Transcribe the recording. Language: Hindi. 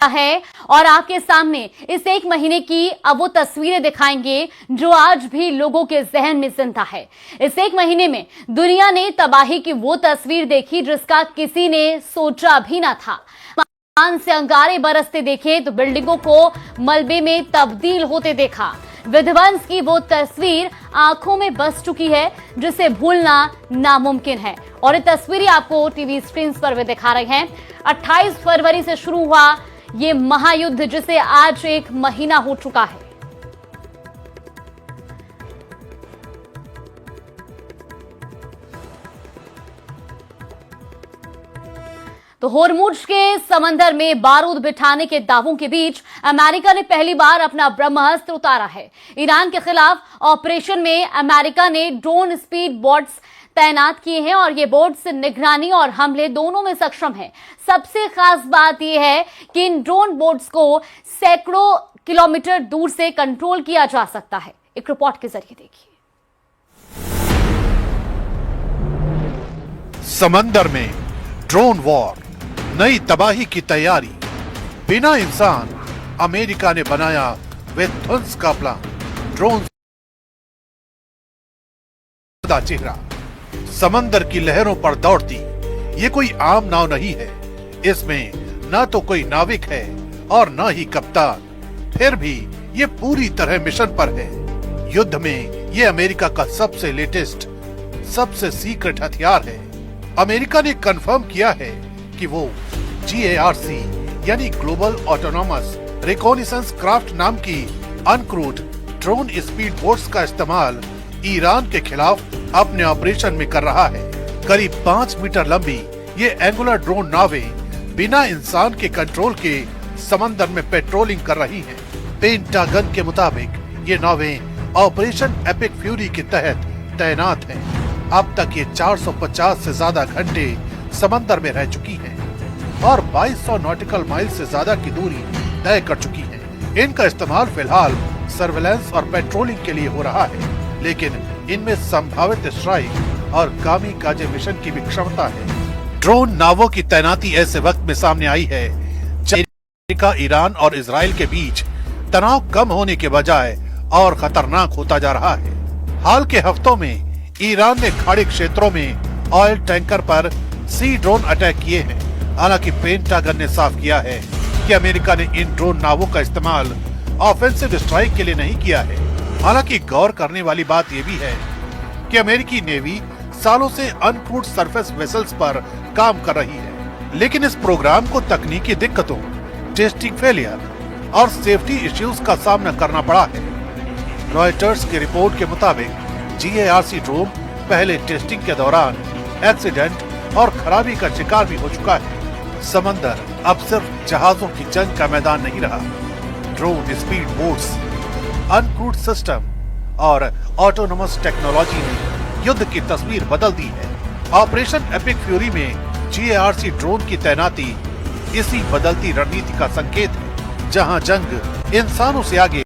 है और आपके सामने इस एक महीने की अब वो तस्वीरें दिखाएंगे जो आज भी लोगों के जहन में जिंदा है। इस एक महीने में दुनिया ने तबाही की वो तस्वीर देखी जिसका किसी ने सोचा भी ना था। आसमान से अंगारे बरसते देखे तो बिल्डिंगों को मलबे में तब्दील होते देखा। विध्वंस की वो तस्वीर आंखों में बस चुकी है जिसे भूलना नामुमकिन है। और ये तस्वीरें आपको टीवी स्क्रीन पर भी दिखा रहे हैं। 28 फरवरी से शुरू हुआ ये महायुद्ध जिसे आज एक महीना हो चुका है। तो होर्मुज के समंदर में बारूद बिठाने के दावों के बीच अमेरिका ने पहली बार अपना ब्रह्मास्त्र उतारा है। ईरान के खिलाफ ऑपरेशन में अमेरिका ने ड्रोन स्पीड बोट्स तैनात किए हैं और ये बोट्स निगरानी और हमले दोनों में सक्षम हैं। सबसे खास बात यह है कि इन ड्रोन बोट्स को सैकड़ों किलोमीटर दूर से कंट्रोल किया जा सकता है। एक रिपोर्ट के जरिए देखिए। समंदर में ड्रोन वॉर, नई तबाही की तैयारी। बिना इंसान अमेरिका ने बनाया विध्वंस का प्लान। ड्रोन का चेहरा समंदर की लहरों पर दौड़ती। ये कोई आम नाव नहीं है। इसमें न तो कोई नाविक है और न ही कप्तान। फिर भी ये पूरी तरह मिशन पर है। युद्ध में ये अमेरिका का सबसे लेटेस्ट, सबसे सीक्रेट हथियार है। अमेरिका ने कंफर्म किया है कि वो GARC यानी ग्लोबल ऑटोनॉमस रिकॉनिसेंस क्राफ्ट नाम की अनक्रूड ड्रोन स्पीड बोट्स का इस्तेमाल ईरान के खिलाफ अपने ऑपरेशन में कर रहा है। करीब 5 मीटर लंबी ये एंगुलर ड्रोन नावें बिना इंसान के कंट्रोल के समंदर में पेट्रोलिंग कर रही हैं। पेंटागन के मुताबिक ये नावें ऑपरेशन एपिक फ्यूरी के तहत तैनात हैं। अब तक ये 450 से ज्यादा घंटे समंदर में रह चुकी हैं और 2200 नॉटिकल माइल से ज्यादा की दूरी तय कर चुकी हैं। इनका इस्तेमाल फिलहाल सर्वेलेंस और पेट्रोलिंग के लिए हो रहा है, लेकिन इनमें संभावित स्ट्राइक और कामिकाजे मिशन की भी क्षमता है। ड्रोन नावों की तैनाती ऐसे वक्त में सामने आई है जब अमेरिका, ईरान और इजराइल के बीच तनाव कम होने के बजाय और खतरनाक होता जा रहा है। हाल के हफ्तों में ईरान ने खाड़ी क्षेत्रों में ऑयल टैंकर पर सी ड्रोन अटैक किए हैं। हालांकि पेंटागन ने साफ किया है कि अमेरिका ने इन ड्रोन नावों का इस्तेमाल ऑफेंसिव स्ट्राइक के लिए नहीं किया है। हालांकि गौर करने वाली बात यह भी है कि अमेरिकी नेवी सालों से अनक्रूड सरफेस वेसल्स पर काम कर रही है, लेकिन इस प्रोग्राम को तकनीकी दिक्कतों, टेस्टिंग फेलियर और सेफ्टी इश्यूज का सामना करना पड़ा है। रॉयटर्स की रिपोर्ट के मुताबिक GARC ड्रोन पहले टेस्टिंग के दौरान एक्सीडेंट और खराबी का शिकार भी हो चुका है। समंदर अब सिर्फ जहाजों की जंग का मैदान नहीं रहा। Drone speed boats, uncrewed system और ऑटोनोमस टेक्नोलॉजी ने युद्ध की तस्वीर बदल दी है। ऑपरेशन एपिक फ्यूरी में GARC ड्रोन की तैनाती इसी बदलती रणनीति का संकेत है, जहां जंग इंसानों से आगे